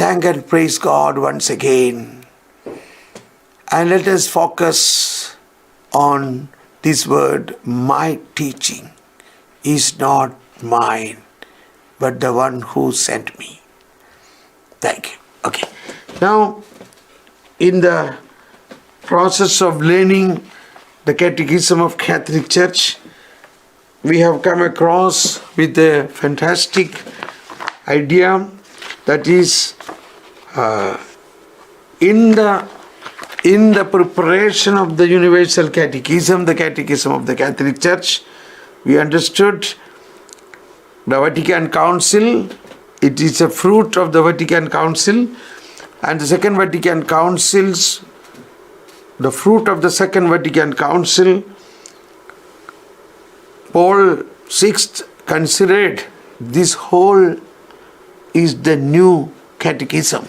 thank and praise God once again. And let us focus on this word, my teaching is not mine, but the one who sent me. Thank you. Okay. Now, in the process of learning the Catechism of Catholic Church, we have come across with a fantastic idea that is in the preparation of the Universal Catechism, the Catechism of the Catholic Church, we understood the Vatican Council. It is a fruit of the Vatican Council, and the Second Vatican Council's, the fruit of the Second Vatican Council, Paul VI considered this whole is the new catechism.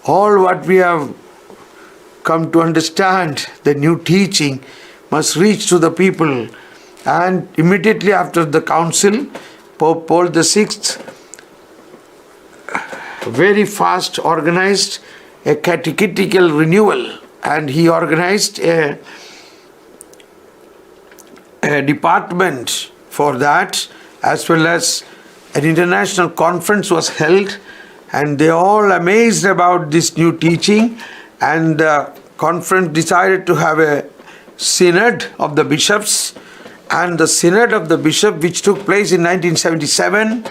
All what we have come to understand, the new teaching, must reach to the people. And immediately after the council, Pope Paul VI very fast organized a catechetical renewal, and he organized a department for that, as well as an international conference was held, and they all amazed about this new teaching, and the conference decided to have a synod of the bishops, and the synod of the bishop, which took place in 1977,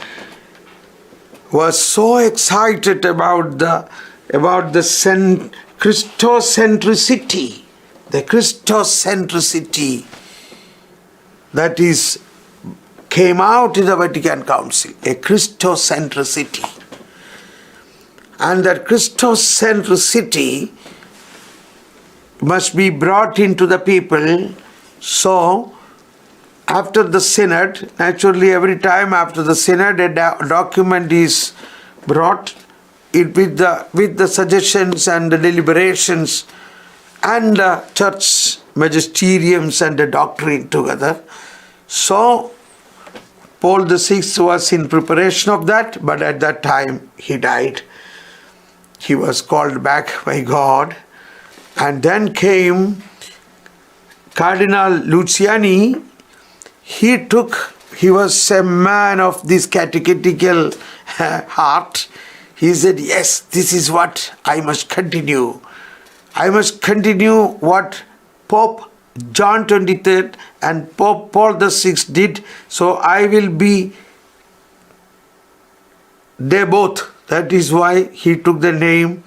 was so excited about the Christocentricity, that is came out in the Vatican Council, a Christocentricity. And that Christocentricity must be brought into the people. So, after the synod, naturally every time after the synod a document is brought with the suggestions and the deliberations and the church magisteriums and the doctrine together. So, Paul VI was in preparation of that, but at that time he died. He was called back by God. And then came Cardinal Luciani. He was a man of this catechetical heart. He said, yes, this is what I must continue. I must continue what Pope John XXIII and Pope Paul VI did. So I will be they both. That is why he took the name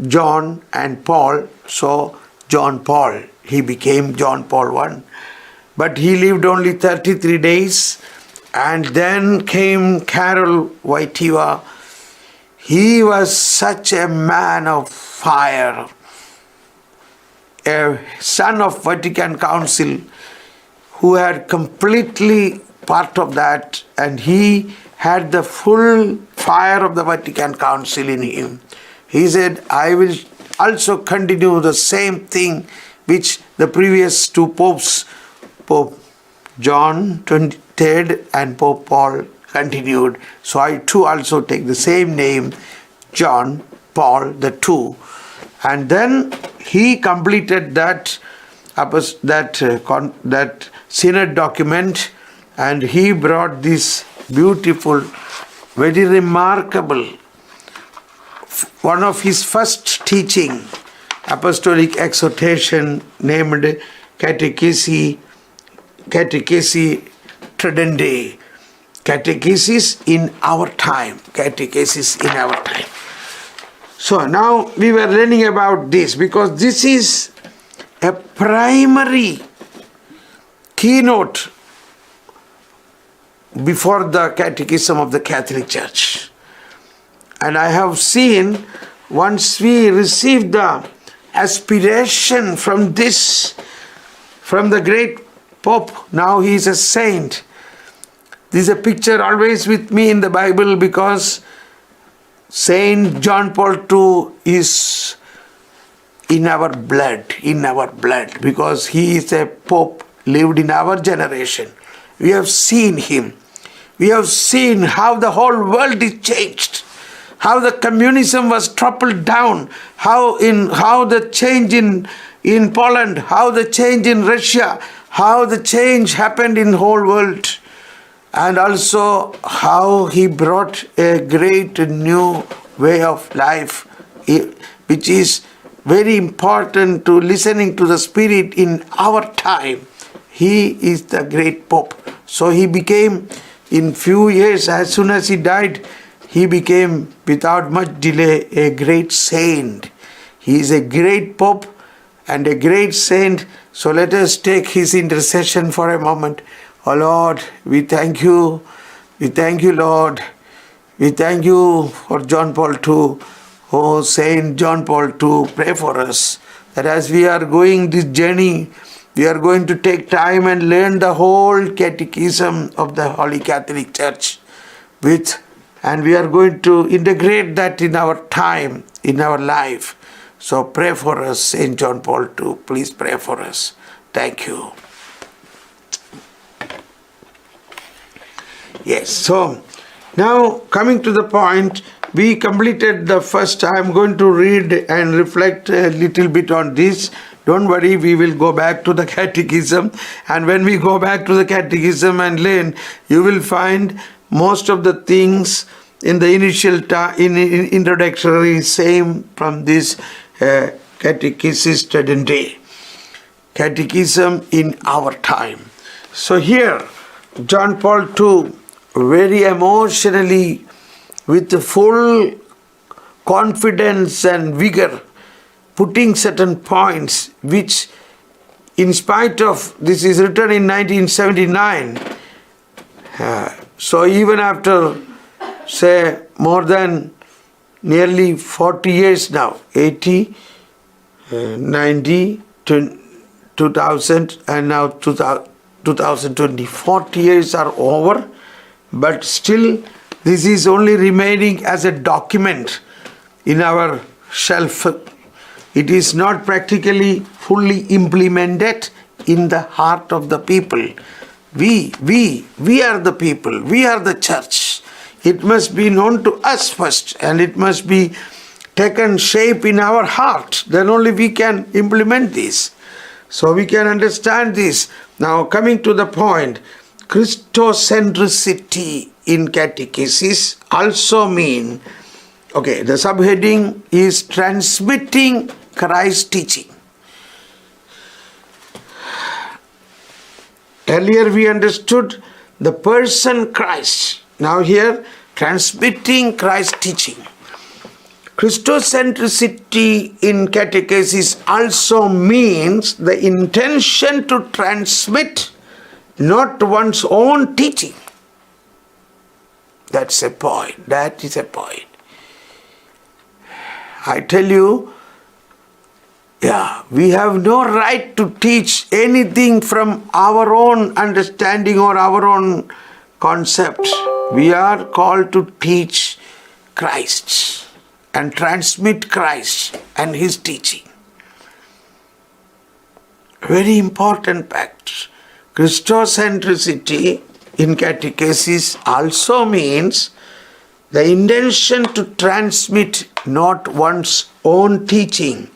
John and Paul. So John Paul, he became John Paul I. But he lived only 33 days. And then came Karol Wojtyła. He was such a man of fire, a son of Vatican Council who had completely part of that, and he had the full fire of the Vatican Council in him. He said, I will also continue the same thing which the previous two popes, Pope John XXIII and Pope Paul, continued. So I too also take the same name, John Paul II. And then he completed that synod document, and he brought this beautiful, very remarkable, one of his first teaching, apostolic exhortation named Catechesi Tradendae. Catechesis in our time. Catechesis in our time. So now we were learning about this because this is a primary keynote before the Catechism of the Catholic Church. And I have seen, once we receive the aspiration from this, from the great Pope, now he is a saint. This is a picture always with me in the Bible because Saint John Paul II is in our blood, because he is a Pope lived in our generation. We have seen him. We have seen how the whole world is changed, how the communism was toppled down, how the change in Poland, how the change in Russia, how the change happened in the whole world, and also how he brought a great new way of life, which is very important to listening to the Spirit in our time. He is the great Pope. So he became, in few years, as soon as he died, he became, without much delay, a great saint. He is a great Pope and a great saint. So let us take his intercession for a moment. Oh Lord, we thank you. We thank you, Lord. We thank you for John Paul II. Oh, Saint John Paul II, pray for us that as we are going this journey, we are going to take time and learn the whole catechism of the Holy Catholic Church and we are going to integrate that in our time, in our life. So pray for us, Saint John Paul II. Please pray for us. Thank you. Yes, so now coming to the point, we completed the first. I am going to read and reflect a little bit on this. Don't worry, we will go back to the catechism. And when we go back to the catechism and learn, you will find most of the things in the initial introductory same from this Catechism Studentary. Catechism in our time. So here, John Paul II, very emotionally, with full confidence and vigor, putting certain points which, in spite of, this is written in 1979, so even after, say, more than nearly 40 years now, 80, 90, 2000 and now 2020, 40 years are over, but still this is only remaining as a document in our shelf. It is not practically fully implemented in the heart of the people. We are the people, we are the church. It must be known to us first, and it must be taken shape in our heart. Then only we can implement this. So we can understand this. Now coming to the point, Christocentricity in catechesis also mean, okay, the subheading is transmitting Christ's teaching. Earlier we understood the person Christ. Now here, transmitting Christ's teaching. Christocentricity in catechesis also means the intention to transmit not one's own teaching. That's a point. That is a point. I tell you, we have no right to teach anything from our own understanding or our own concept. We are called to teach Christ and transmit Christ and His teaching. Very important fact. Christocentricity in catechesis also means the intention to transmit not one's own teaching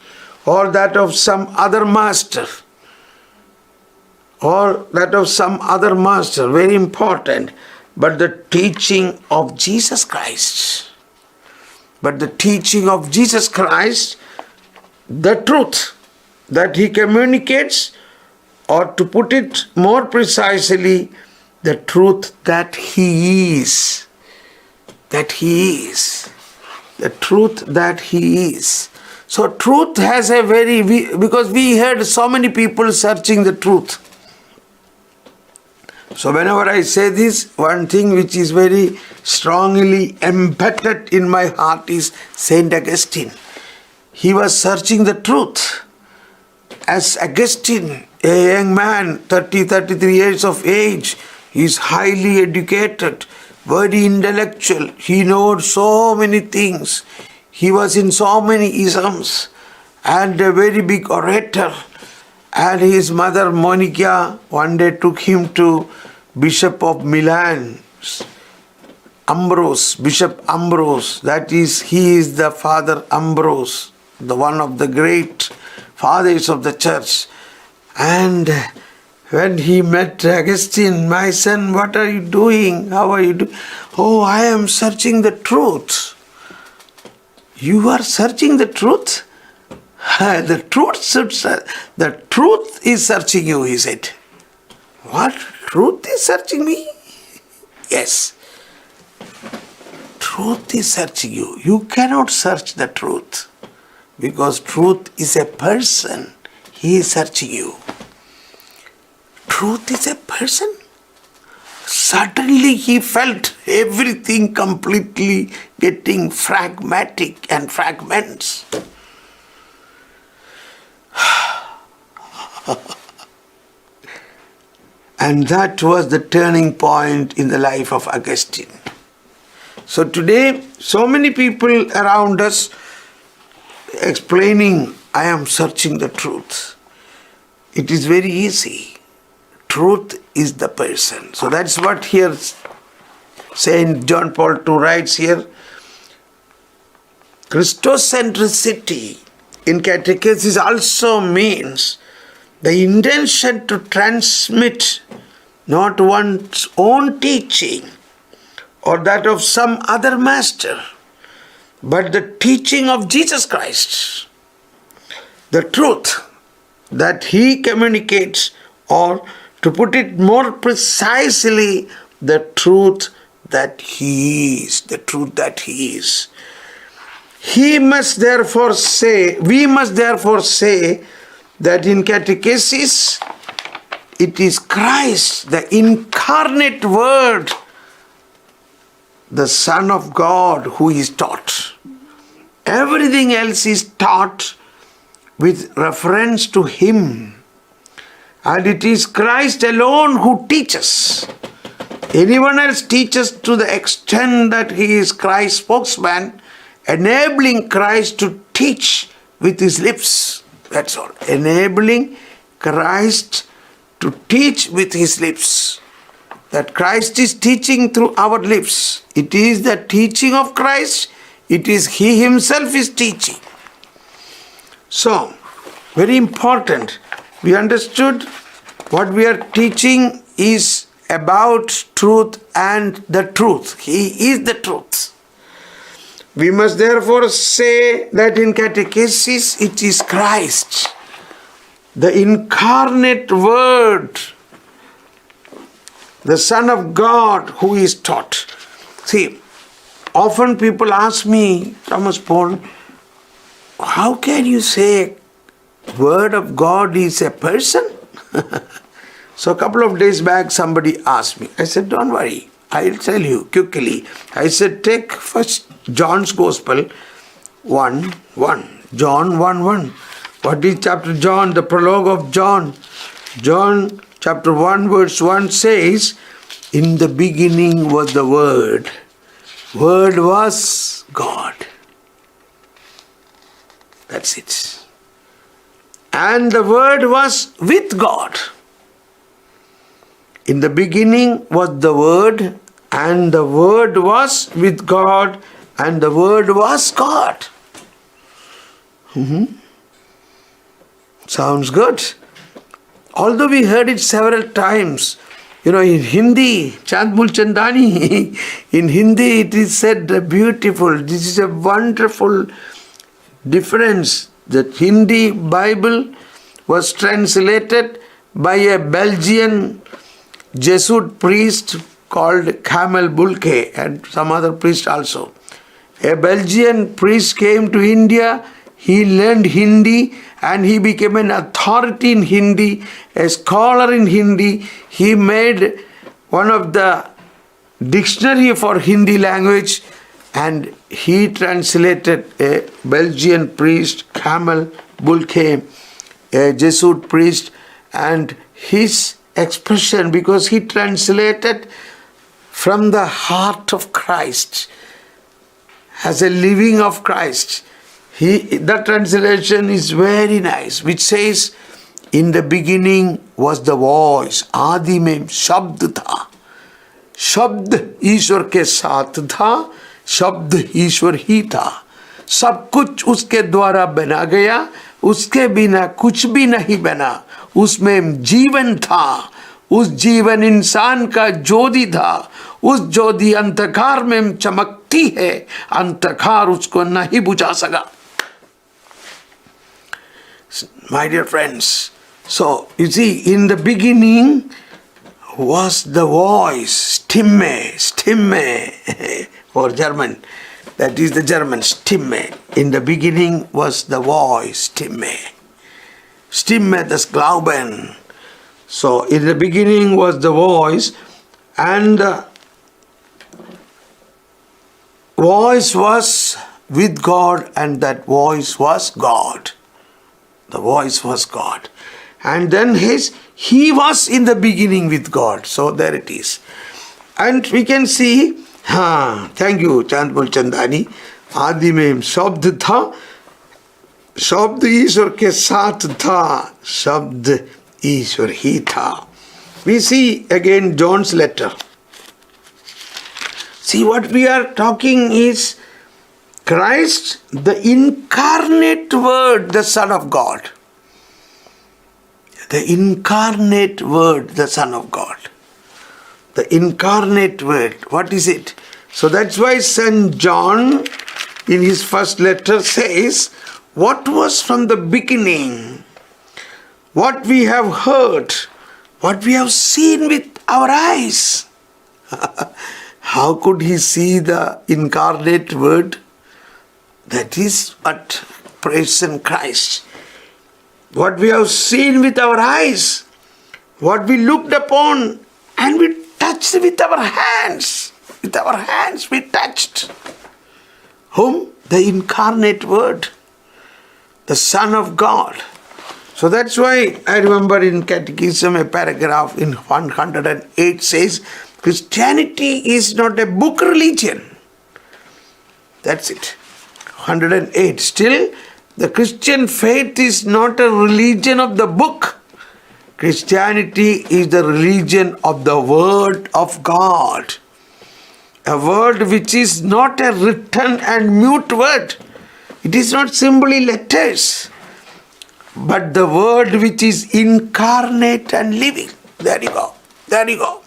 or that of some other master. Very important. But the teaching of Jesus Christ. The truth that He communicates, or to put it more precisely, the truth that He is. The truth that He is. So truth has a because we heard so many people searching the truth. So whenever I say this, one thing which is very strongly embedded in my heart is Saint Augustine. He was searching the truth. As Augustine, a young man, 33 years of age, he is highly educated, very intellectual. He knows so many things. He was in so many isms and a very big orator. And his mother Monica one day took him to Bishop of Milan, Ambrose, Bishop Ambrose, he is the Father Ambrose, the one of the great fathers of the church. And when he met Augustine, my son, what are you doing? How are you doing? Oh, I am searching the truth. You are searching the truth? The truth is searching you, he said. What? Truth is searching me? Yes. Truth is searching you. You cannot search the truth because truth is a person. He is searching you. Truth is a person. Suddenly he felt everything completely getting fragmentic and fragments. And that was the turning point in the life of Augustine. So today, so many people around us explaining, I am searching the truth. It is very easy. Truth is the person. So that's what here Saint John Paul II writes here. Christocentricity in catechesis also means the intention to transmit not one's own teaching or that of some other master, but the teaching of Jesus Christ, the truth that he communicates, or to put it more precisely, the truth that he is, the truth that he is. We must therefore say that in catechesis, it is Christ, the incarnate Word, the Son of God, who is taught. Everything else is taught with reference to Him. And it is Christ alone who teaches. Anyone else teaches to the extent that he is Christ's spokesman, enabling Christ to teach with his lips. That's all. Enabling Christ to teach with his lips. That Christ is teaching through our lips. It is the teaching of Christ. It is He Himself is teaching. So, very important. We understood what we are teaching is about truth and the truth. He is the truth. We must therefore say that in catechesis it is Christ, the incarnate Word, the Son of God, who is taught. See, often people ask me, Thomas Paul, how can you say Word of God is a person? So a couple of days back somebody asked me. I said, don't worry, I'll tell you quickly. I said, take first John's Gospel 1:1. John 1:1. What is chapter John? The prologue of John. John chapter 1 verse 1 says, in the beginning was the Word. Word was God. That's it. And the Word was with God. In the beginning was the Word, and the Word was with God, and the Word was God. Sounds good. Although we heard it several times, in Hindi, Chand Mulchandani, in Hindi it is said beautiful. This is a wonderful difference. That Hindi Bible was translated by a Belgian Jesuit priest called Kamel Bulke and some other priest also. A Belgian priest came to India, he learned Hindi and he became an authority in Hindi, a scholar in Hindi. He made one of the dictionary for Hindi language and he translated a Belgian priest, Kamel Bulke, a Jesuit priest, and his expression, because he translated from the heart of Christ, as a living of Christ. That translation is very nice, which says, in the beginning was the voice, Adi mein Shabd tha. शब्द ईश्वर के साथ था, शब्द ईश्वर ही था, सब कुछ उसके द्वारा बना गया, उसके बिना कुछ भी नहीं बना। उसमें जीवन था, उस जीवन इंसान का ज्योति था, उस ज्योति अंधकार में चमकती है, अंधकार उसको नहीं बुझा सका। My dear friends, so you see, in the beginning was the voice, Stimme, for German. That is the German, Stimme. In the beginning was the voice, Stimme das Glauben. So in the beginning was the voice, and the voice was with God, and that voice was God. The voice was God. And then he was in the beginning with God. So there it is. And we can see, thank you Chandmul Chandani, आदि में शब्द था, शब्द ईश्वर के साथ था, शब्द ईश्वर ही था. We see again John's letter. See, what we are talking is Christ, the incarnate Word, the Son of God. The incarnate Word, the Son of God. The incarnate Word. What is it? So that's why St. John in his first letter says, what was from the beginning, what we have heard, what we have seen with our eyes. How could he see the incarnate Word? That is what present Christ. What we have seen with our eyes, what we looked upon and we touched with our hands. With our hands we touched. Whom? The incarnate Word, the Son of God. So that's why I remember in Catechism a paragraph in 108 says, Christianity is not a book religion. That's it. 108. Still, the Christian faith is not a religion of the book. Christianity is the religion of the Word of God. A word which is not a written and mute word. It is not simply letters, but the Word which is incarnate and living. There you go. There you go.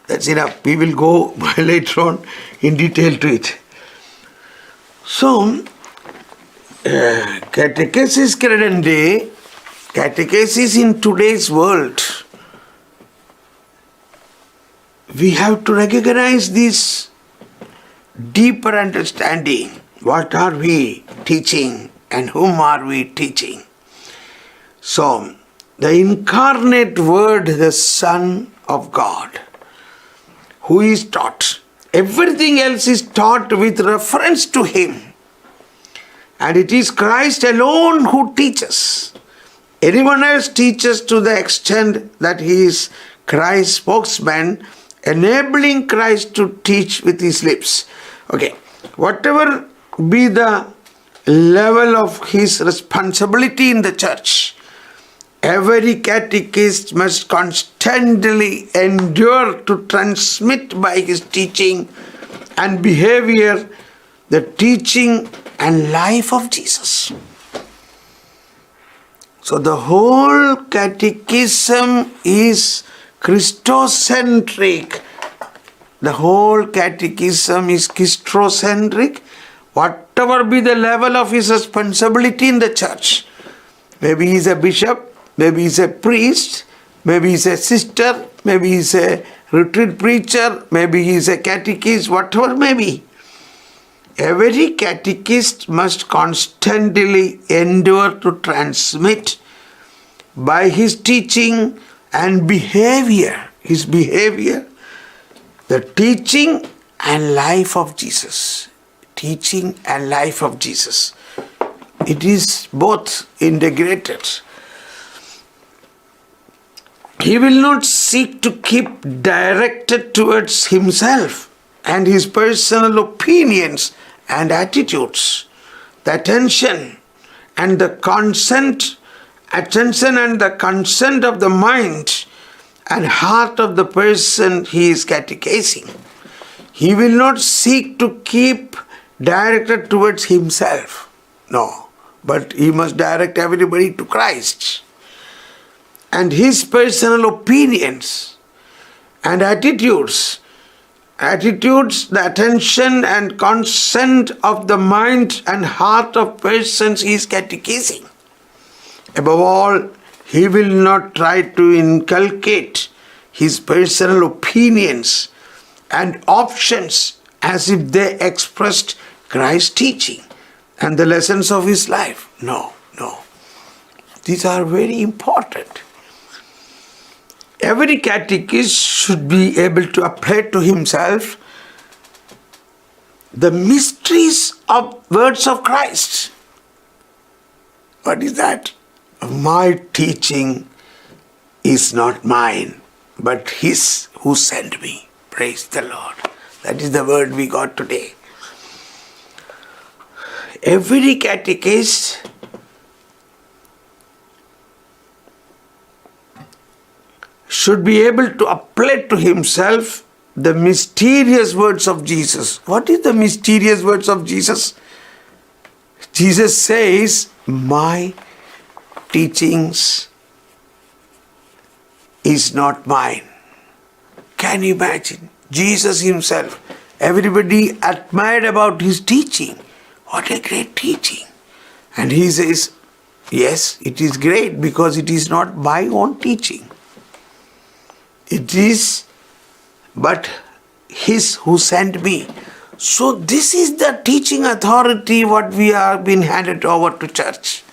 That's enough. We will go later on in detail to it. So, catechesis credende, catechesis in today's world, we have to recognize this deeper understanding. What are we teaching and whom are we teaching? So, the incarnate Word, the Son of God, who is taught. Everything else is taught with reference to Him. And it is Christ alone who teaches. Anyone else teaches to the extent that he is Christ's spokesman, enabling Christ to teach with his lips. Okay, whatever be the level of his responsibility in the church, every catechist must constantly endure to transmit by his teaching and behavior the teaching and life of Jesus. So the whole catechism is Christocentric. The whole catechism is Christocentric. Whatever be the level of his responsibility in the church, maybe he is a bishop, maybe he is a priest, maybe he is a sister, maybe he is a retreat preacher, maybe he is a catechist, whatever may be. Every catechist must constantly endure to transmit by his teaching and behavior, his behavior, the teaching and life of Jesus. Teaching and life of Jesus. It is both integrated. He will not seek to keep directed towards himself and his personal opinions and attitudes. The attention and the consent of the mind and heart of the person he is catechizing. He will not seek to keep directed towards himself. No, but he must direct everybody to Christ. And his personal opinions and attitudes, the attention and consent of the mind and heart of persons he is catechizing. Above all, he will not try to inculcate his personal opinions and options as if they expressed Christ's teaching and the lessons of his life. No. These are very important. Every catechist should be able to apply to himself the mysteries of words of Christ. What is that? My teaching is not mine, but his who sent me. Praise the Lord. That is the word we got today. Every catechist should be able to apply to himself the mysterious words of Jesus. What is the mysterious words of Jesus? Jesus says, my teachings is not mine. Can you imagine? Jesus himself, everybody admired about his teaching. What a great teaching. And he says, yes, it is great because it is not my own teaching. It is but his who sent me. So this is the teaching authority what we have been handed over to church.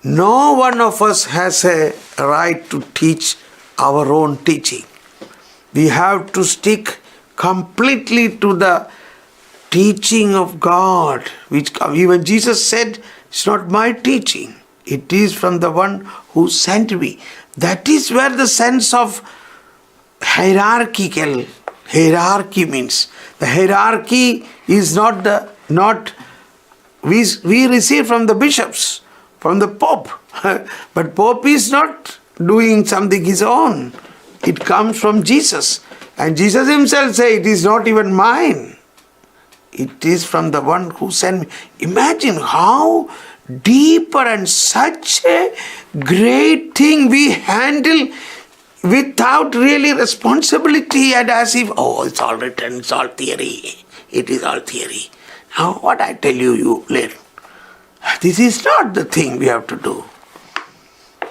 No one of us has a right to teach our own teaching. We have to stick completely to the teaching of God, which even Jesus said, it's not my teaching. It is from the one who sent me. That is where the sense of hierarchy means. The hierarchy is not we receive from the bishops, from the Pope. But Pope is not doing something his own. It comes from Jesus. And Jesus himself said, it is not even mine. It is from the one who sent me. Imagine how deeper and such a great thing we handle without really responsibility and as if, it's all written, it's all theory. It is all theory. Now what I tell you, you learn. This is not the thing we have to do.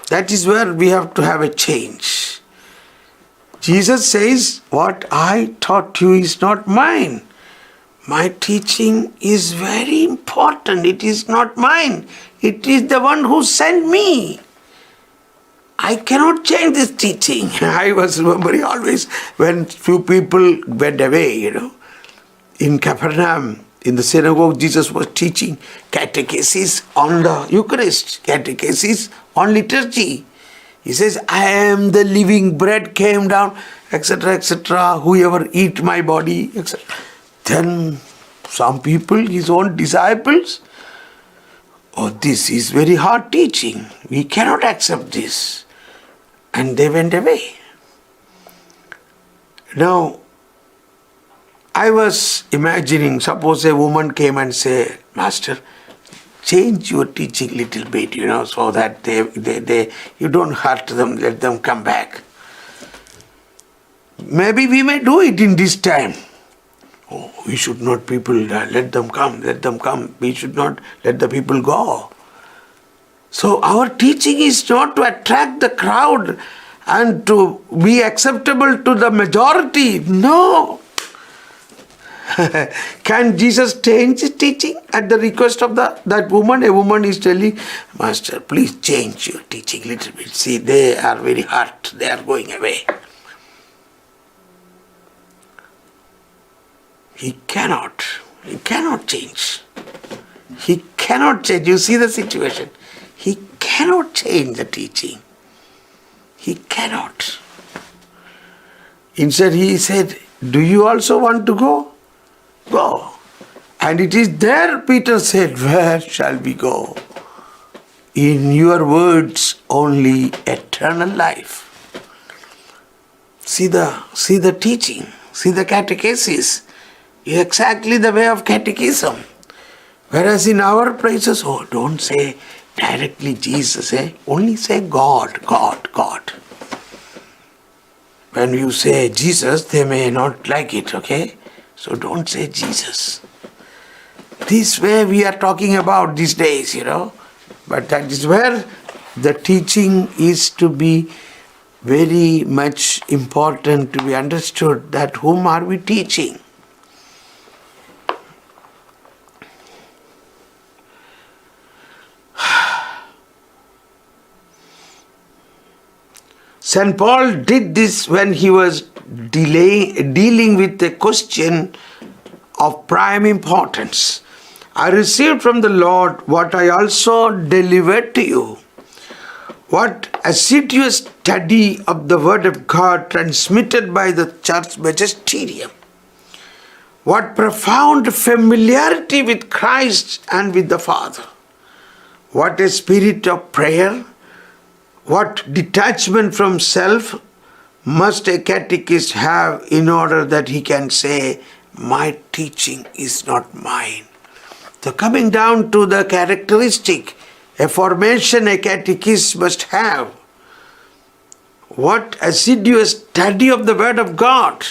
That is where we have to have a change. Jesus says, what I taught you is not mine. My teaching is very important. It is not mine. It is the one who sent me. I cannot change this teaching. I was remembering always when few people went away, in Capernaum, in the synagogue, Jesus was teaching catechesis on the Eucharist, catechesis on liturgy. He says, I am the living bread came down, etc., etc., whoever eat my body, etc. Then some people, his own disciples, this is very hard teaching. We cannot accept this. And they went away. Now, I was imagining, suppose a woman came and said, Master, change your teaching little bit, so that you don't hurt them, let them come back. Maybe we may do it in this time. We should not let them come. We should not let the people go. So our teaching is not to attract the crowd and to be acceptable to the majority. No. Can Jesus change his teaching at the request of that woman? A woman is telling, Master, please change your teaching a little bit. See, they are very hurt. They are going away. He cannot change. He cannot change. You see the situation. He cannot change the teaching. He cannot. Instead, he said, do you also want to go? Go. And it is there Peter said, where shall we go? In your words only eternal life. See the teaching, see the catechesis. Exactly the way of catechism. Whereas in our places, don't say directly Jesus, only say God, God, God. When you say Jesus, they may not like it, okay? So don't say Jesus. This way we are talking about these days, But that is where the teaching is to be very much important to be understood, that whom are we teaching? St. Paul did this when he was dealing with a question of prime importance. I received from the Lord what I also delivered to you. What assiduous study of the Word of God transmitted by the Church Magisterium. What profound familiarity with Christ and with the Father. What a spirit of prayer. What detachment from self must a catechist have in order that he can say, my teaching is not mine. So coming down to the characteristic, a formation a catechist must have. What assiduous study of the Word of God.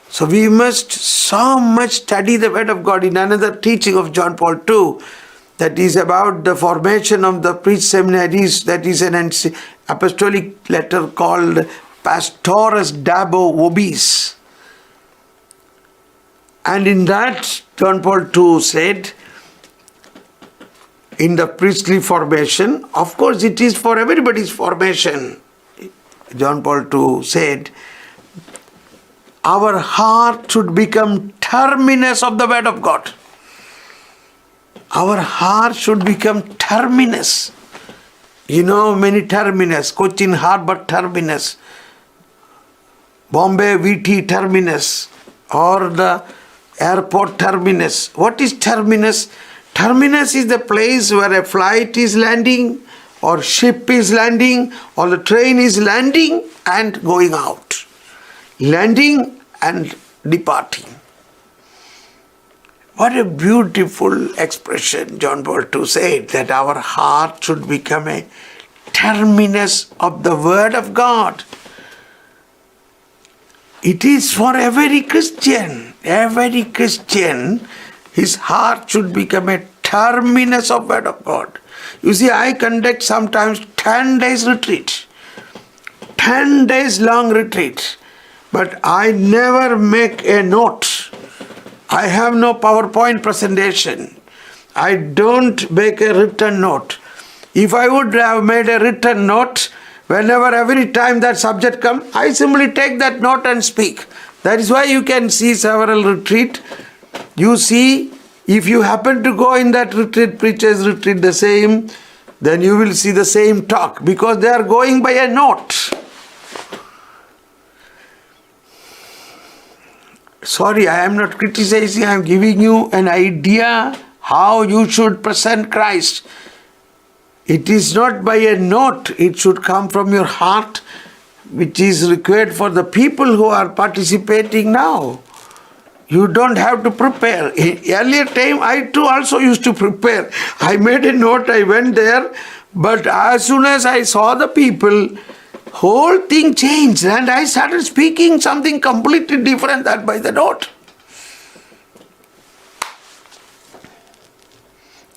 So we must so much study the Word of God. In another teaching of John Paul II, that is about the formation of the priest seminaries, that is an apostolic letter called Pastoris Dabo Vobis. And in that, John Paul II said, in the priestly formation, of course it is for everybody's formation. John Paul II said, our heart should become terminus of the Word of God. Our heart should become terminus. Many terminus. Cochin Harbour terminus. Bombay VT terminus. Or the airport terminus. What is terminus? Terminus is the place where a flight is landing, or ship is landing, or the train is landing and going out. Landing and departing. What a beautiful expression John Paul II said, that our heart should become a terminus of the Word of God. It is for every Christian. Every Christian, his heart should become a terminus of Word of God. You see, I conduct sometimes 10 days retreat. 10 days long retreat. But I never make a note. I have no PowerPoint presentation. I don't make a written note. If I would have made a written note, every time that subject comes, I simply take that note and speak. That is why you can see several retreat. You see, if you happen to go in that retreat, preachers retreat the same, then you will see the same talk, because they are going by a note. Sorry, I am not criticizing, I am giving you an idea how you should present Christ. It is not by a note, it should come from your heart, which is required for the people who are participating now. You don't have to prepare. In earlier time, I too also used to prepare. I made a note, I went there, but as soon as I saw the people, whole thing changed and I started speaking something completely different than by the note.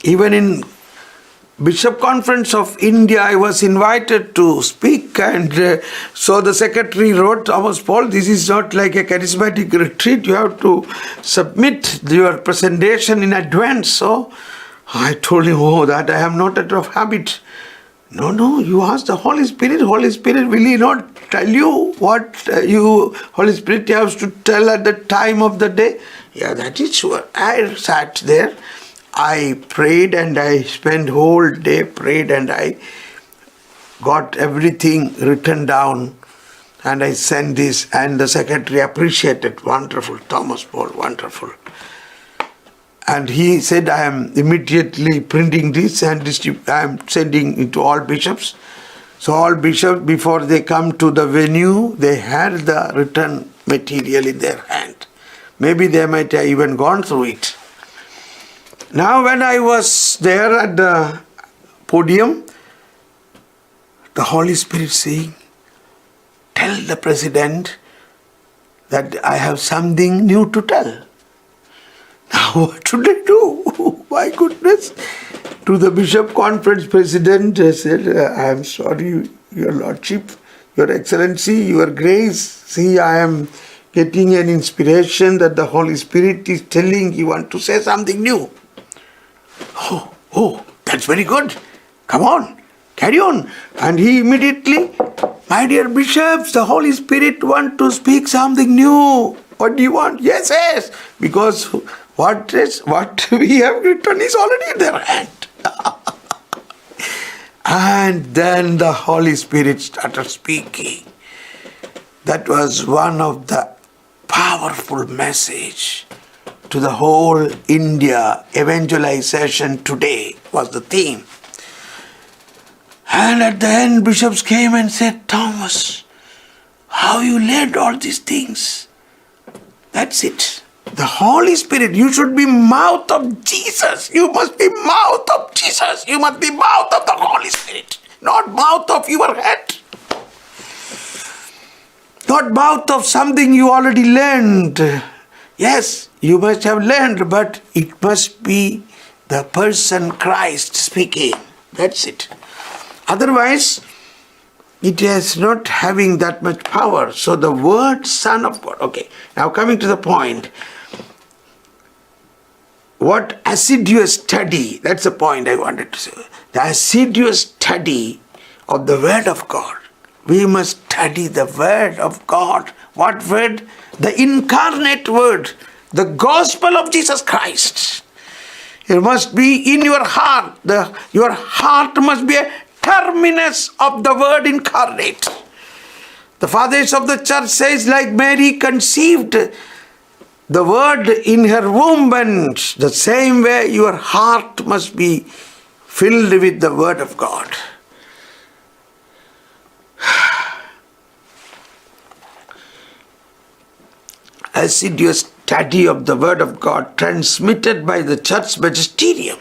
Even in Bishop Conference of India, I was invited to speak, and so the secretary wrote, Thomas Paul, this is not like a charismatic retreat, you have to submit your presentation in advance. So I told him, that I have not of habit. No, you ask the Holy Spirit. Holy Spirit will he not tell you what Holy Spirit has to tell at the time of the day? Yeah, that is sure. I sat there. I prayed and I spent whole day prayed and I got everything written down and I sent this, and the secretary appreciated. Wonderful, Thomas Paul, wonderful. And he said, I am immediately printing this and I am sending it to all bishops. So all bishops, before they come to the venue, they had the written material in their hand. Maybe they might have even gone through it. Now when I was there at the podium, the Holy Spirit saying, tell the president that I have something new to tell. Now what should I do? My goodness. To the Bishop Conference President, I said, I am sorry, Your Lordship, Your Excellency, Your Grace. See, I am getting an inspiration that the Holy Spirit is telling you want to say something new. Oh, that's very good. Come on, carry on. And he immediately, my dear bishops, the Holy Spirit want to speak something new. What do you want? Yes. Because what we have written is already in their hand. And then the Holy Spirit started speaking. That was one of the powerful message to the whole India. Evangelization today was the theme. And at the end, bishops came and said, Thomas, how you led all these things. That's it. The Holy Spirit, you should be mouth of Jesus. You must be mouth of Jesus. You must be mouth of the Holy Spirit. Not mouth of your head. Not mouth of something you already learned. Yes, you must have learned, but it must be the person Christ speaking. That's it. Otherwise, it is not having that much power. So the word Son of God. Okay, now coming to the point. What assiduous study, that's the point I wanted to say. The assiduous study of the Word of God. We must study the Word of God. What Word? The incarnate Word. The gospel of Jesus Christ. It must be in your heart. Your heart must be a terminus of the Word incarnate. The fathers of the church says, like Mary conceived the Word in her womb, and the same way your heart must be filled with the Word of God. Assiduous study of the Word of God transmitted by the church magisterium.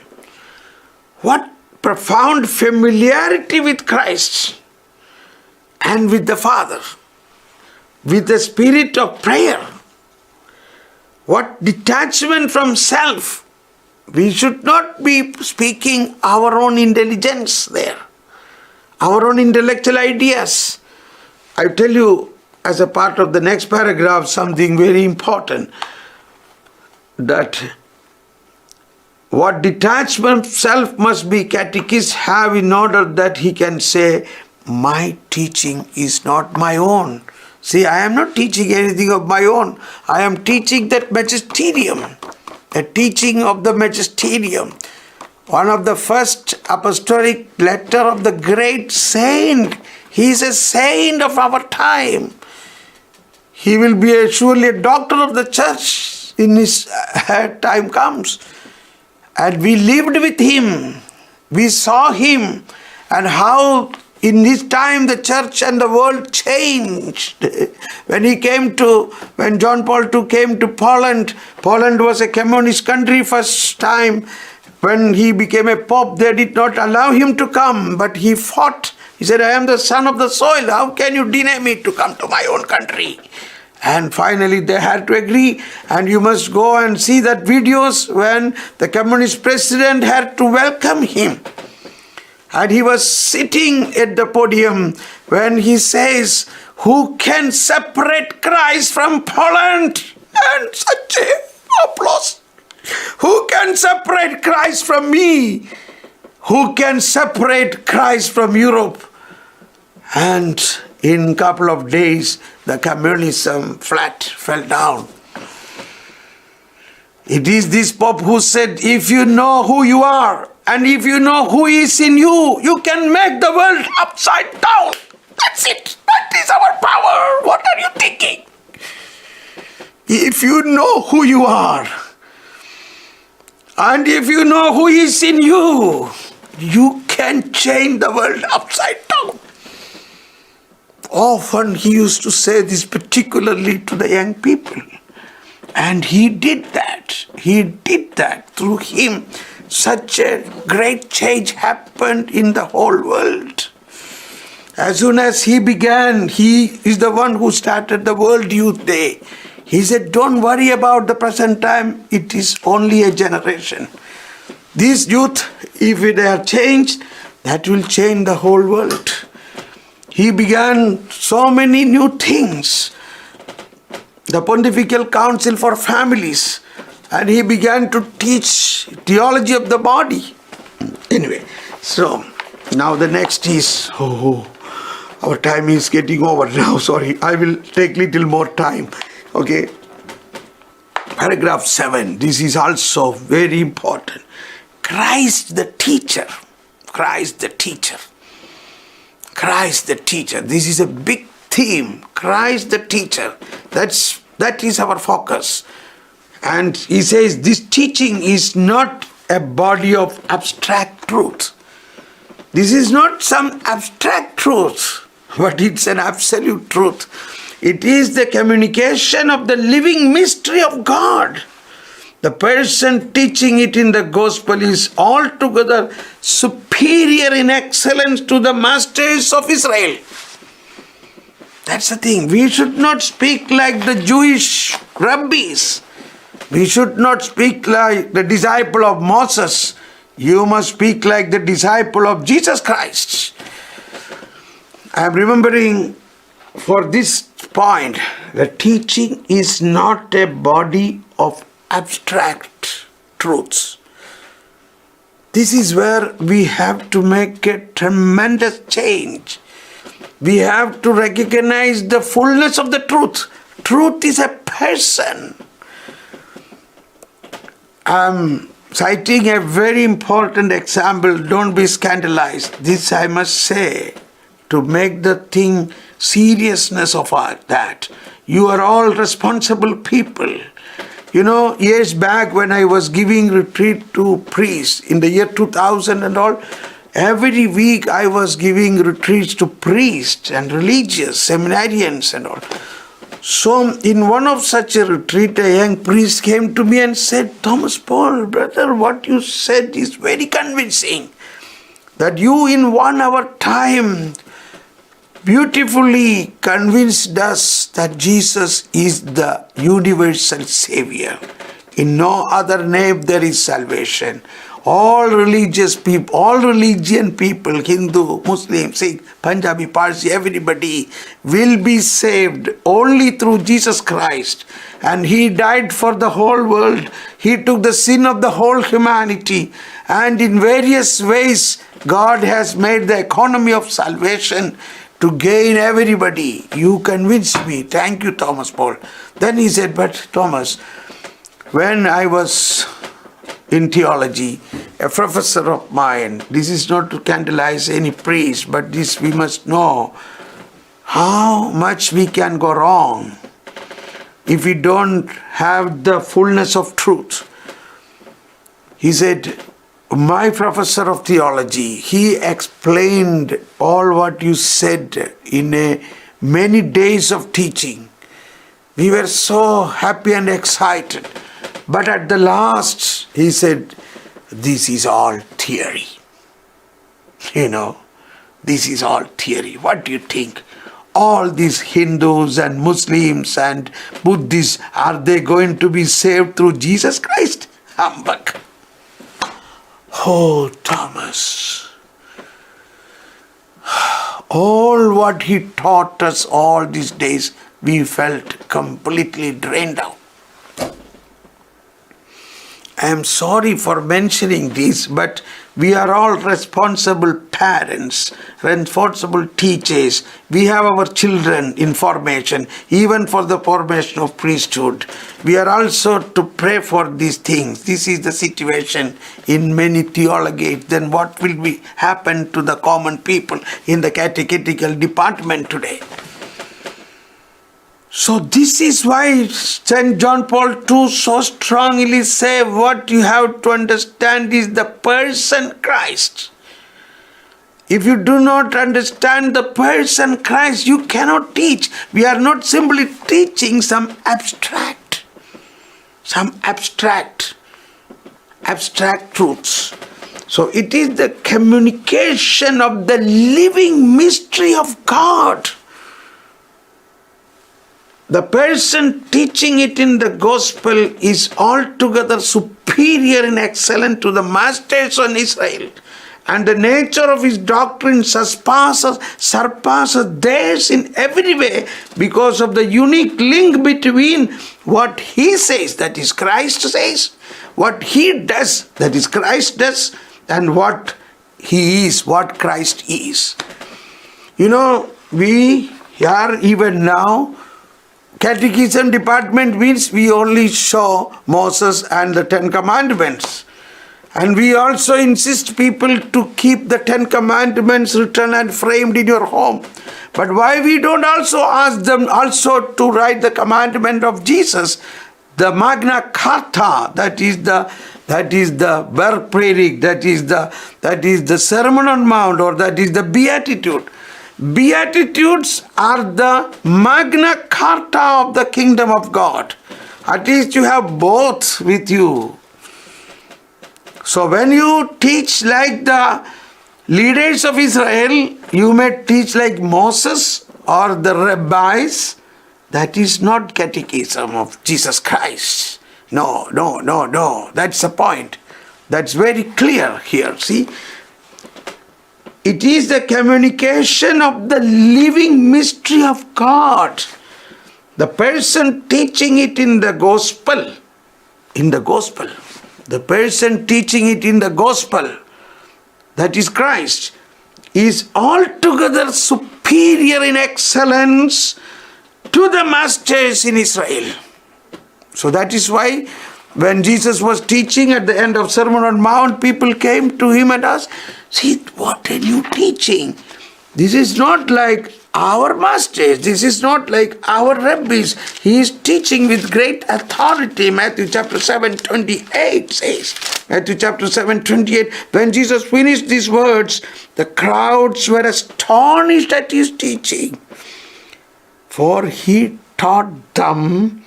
What profound familiarity with Christ and with the Father, with the spirit of prayer. What detachment from self. We should not be speaking our own intelligence there, our own intellectual ideas. I tell you, as a part of the next paragraph, something very important, that what detachment of self must be catechist have in order that he can say, my teaching is not my own. See, I am not teaching anything of my own. I am teaching that magisterium, the teaching of the magisterium. One of the first apostolic letter of the great saint. He is a saint of our time. He will be surely a doctor of the church in his time comes. And we lived with him. We saw him and how in his time the church and the world changed. When John Paul II came to Poland, Poland was a communist country first time. When he became a pope, they did not allow him to come, but he fought. He said, I am the son of the soil. How can you deny me to come to my own country? And finally they had to agree. And you must go and see that videos when the communist president had to welcome him. And he was sitting at the podium when he says, who can separate Christ from Poland? And such a applause. Who can separate Christ from me? Who can separate Christ from Europe? And in a couple of days, the communism fell down. It is this Pope who said, if you know who you are, and if you know who is in you, you can make the world upside down. That's it. That is our power. What are you thinking? If you know who you are, and if you know who is in you, you can change the world upside down. often he used to say this particularly to the young people. And he did that. He did that. Through him, such a great change happened in the whole world. As soon as he began, he is the one who started the World Youth Day. He said, don't worry about the present time. It is only a generation. These youth, if they are changed, that will change the whole world. He began so many new things. The Pontifical Council for Families, and he began to teach theology of the body. Anyway, so now the next is, our time is getting over now, sorry, I will take little more time. Okay, paragraph 7, this is also very important. Christ the teacher, Christ the teacher, Christ the teacher, this is a big theme, Christ the teacher, that is our focus. And he says this teaching is not a body of abstract truth. This is not some abstract truth, but it's an absolute truth. It is the communication of the living mystery of God. The person teaching it in the gospel is altogether superior in excellence to the masters of Israel. That's the thing. We should not speak like the Jewish rabbis. We should not speak like the disciple of Moses. You must speak like the disciple of Jesus Christ. I am remembering for this point, the teaching is not a body of abstract truths. This is where we have to make a tremendous change. We have to recognize the fullness of the truth. Truth is a person. I'm citing a very important example. Don't be scandalized. This I must say to make the thing seriousness of that. You are all responsible people. You know, years back when I was giving retreat to priests in the year 2000 and all, every week I was giving retreats to priests and religious, seminarians and all. So in one of such a retreat, a young priest came to me and said, Thomas Paul, brother, what you said is very convincing. That you in 1 hour time beautifully convinced us that Jesus is the universal Savior. In no other name there is salvation. All religious people, all religion people, Hindu, Muslim, Sikh, Punjabi, Parsi, everybody will be saved only through Jesus Christ. And He died for the whole world. He took the sin of the whole humanity. And in various ways, God has made the economy of salvation to gain everybody. You convinced me. Thank you, Thomas Paul. Then he said, but Thomas, when I was in theology, a professor of mine, this is not to scandalize any priest, but this we must know how much we can go wrong if we don't have the fullness of truth. He said, my professor of theology, he explained all what you said in many days of teaching. We were so happy and excited. But at the last, he said, this is all theory. You know, this is all theory. What do you think? All these Hindus and Muslims and Buddhists, are they going to be saved through Jesus Christ? Humbug. Oh, Thomas. All what he taught us all these days, we felt completely drained out. I am sorry for mentioning this, but we are all responsible parents, responsible teachers. We have our children in formation, even for the formation of priesthood. We are also to pray for these things. This is the situation in many theologies. Then what will be happen to the common people in the catechetical department today? So this is why St. John Paul II so strongly say what you have to understand is the person Christ. If you do not understand the person Christ, you cannot teach. We are not simply teaching some abstract truths. So it is the communication of the living mystery of God. The person teaching it in the gospel is altogether superior and excellent to the masters in Israel. And the nature of his doctrine surpasses theirs in every way because of the unique link between what he says, that is Christ says, what he does, that is Christ does, and what he is, what Christ is. You know, we are even now, Catechism department means we only show Moses and the 10 Commandments. And we also insist people to keep the 10 Commandments written and framed in your home. But why we don't also ask them also to write the commandment of Jesus, the Magna Carta, that is the Ver Predigt, that is the Sermon on Mount, or that is the Beatitude. Beatitudes are the Magna Carta of the kingdom of God. At least you have both with you. So when you teach like the leaders of Israel, you may teach like Moses or the rabbis. That is not catechism of Jesus Christ. No. That's the point. That's very clear here. See? It is the communication of the living mystery of God. The person teaching it in the gospel, the person teaching it in the gospel, that is Christ, is altogether superior in excellence to the masters in Israel. So that is why when Jesus was teaching at the end of Sermon on Mount, people came to him and asked, "See, what are you teaching? This is not like our masters. This is not like our rabbis. He is teaching with great authority." Matthew chapter 7:28 says. Matthew chapter 7:28. When Jesus finished these words, the crowds were astonished at his teaching. For he taught them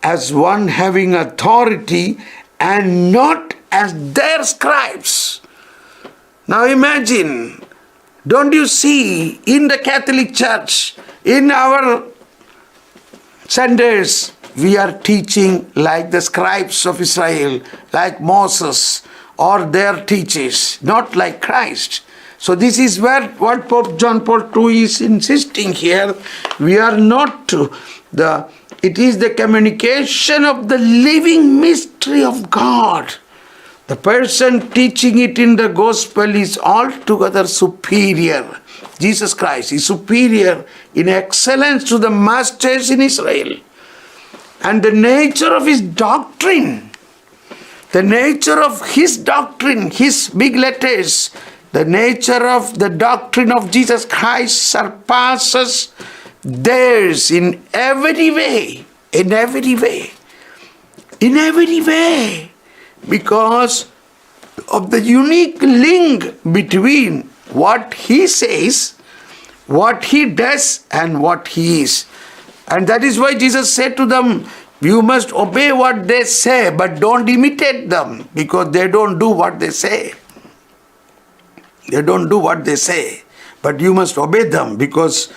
as one having authority and not as their scribes. Now imagine, don't you see in the Catholic Church, in our Sundays, we are teaching like the scribes of Israel, like Moses or their teachers, not like Christ. So this is what Pope John Paul II is insisting here. We are not it is the communication of the living mystery of God. The person teaching it in the gospel is altogether superior. Jesus Christ is superior in excellence to the masters in Israel. And the nature of his doctrine, his big letters, the nature of the doctrine of Jesus Christ surpasses theirs in every way, because of the unique link between what he says, what he does, and what he is. And that is why Jesus said to them, you must obey what they say, but don't imitate them, because they don't do what they say. They don't do what they say, but you must obey them, because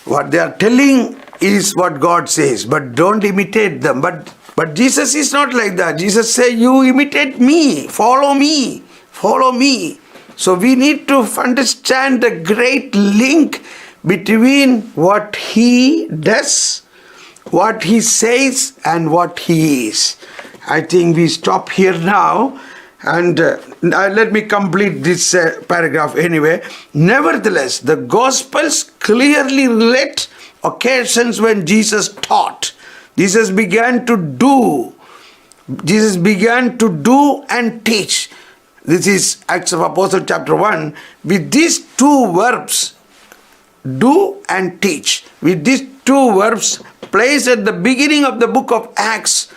what they are telling is what God says, but don't imitate them. But Jesus is not like that. Jesus says, you imitate me, follow me. So we need to understand the great link between what he does, what he says, and what he is. I think we stop here now. And let me complete this paragraph anyway. Nevertheless, the Gospels clearly relate occasions when Jesus taught. Jesus began to do and teach. This is Acts of Apostles chapter 1. With these two verbs, do and teach, with these two verbs placed at the beginning of the book of Acts,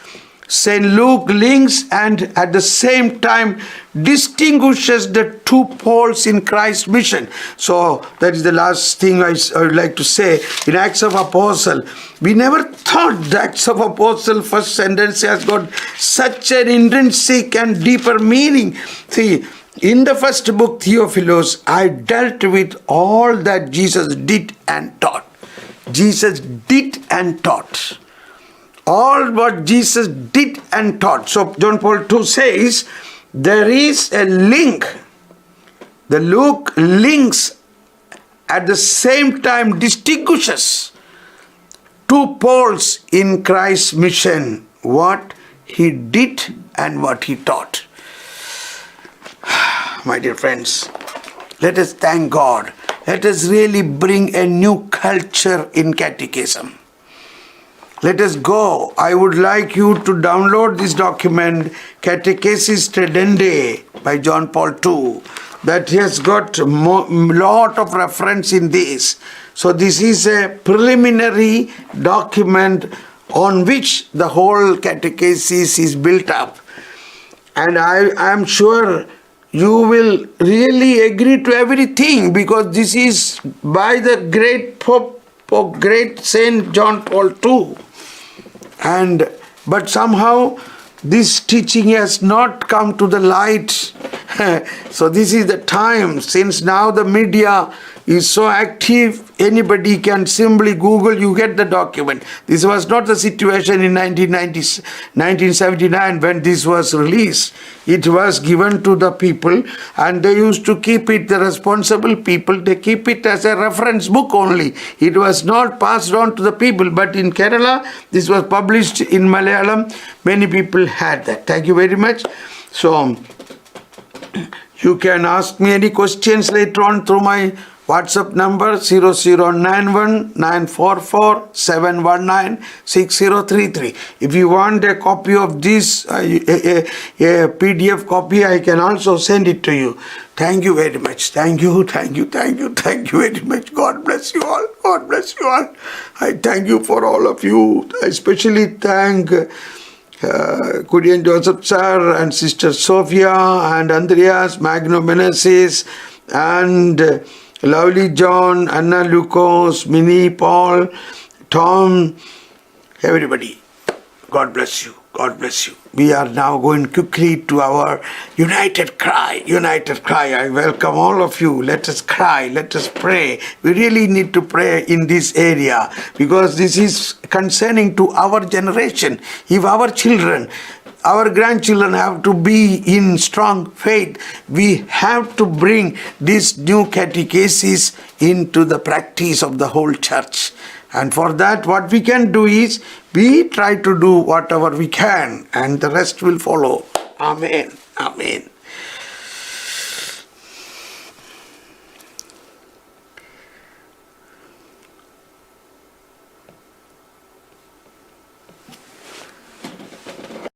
St. Luke links and at the same time distinguishes the two poles in Christ's mission. So that is the last thing I would like to say. In Acts of Apostle, we never thought the Acts of Apostle first sentence has got such an intrinsic and deeper meaning. See, in the first book, Theophilus, I dealt with all that Jesus did and taught. Jesus did and taught. All what Jesus did and taught. So John Paul II says there is a link. The Luke links at the same time distinguishes two poles in Christ's mission. What he did and what he taught. My dear friends, let us thank God. Let us really bring a new culture in catechism. Let us go. I would like you to download this document, Catechesis Tradendae by John Paul II. That has got a lot of reference in this. So this is a preliminary document on which the whole catechesis is built up. And I am sure you will really agree to everything, because this is by the great Pope, great Saint John Paul II. But somehow this teaching has not come to the light. So this is the time, since now the media is so active, anybody can simply Google, you get the document. This was not the situation in 1979 when this was released. It was given to the people and they used to keep it, the responsible people, they keep it as a reference book only. It was not passed on to the people, but in Kerala, this was published in Malayalam. Many people had that. Thank you very much. So, you can ask me any questions later on through my WhatsApp number 0091-944-719-6033. If you want a copy of this, a PDF copy, I can also send it to you. Thank you very much. Thank you very much. God bless you all. God bless you all. I thank you for all of you. I especially thank Kudian Joseph Sir and Sister Sophia and Andreas, Magno Meneses and Lovely John, Anna Lucas, Minnie, Paul, Tom, everybody. God bless you. God bless you. We are now going quickly to our united cry. United cry. I welcome all of you. Let us cry. Let us pray. We really need to pray in this area because this is concerning to our generation. If our children, our grandchildren have to be in strong faith, we have to bring this new catechesis into the practice of the whole church. And for that, what we can do is, we try to do whatever we can, and the rest will follow. Amen. Amen.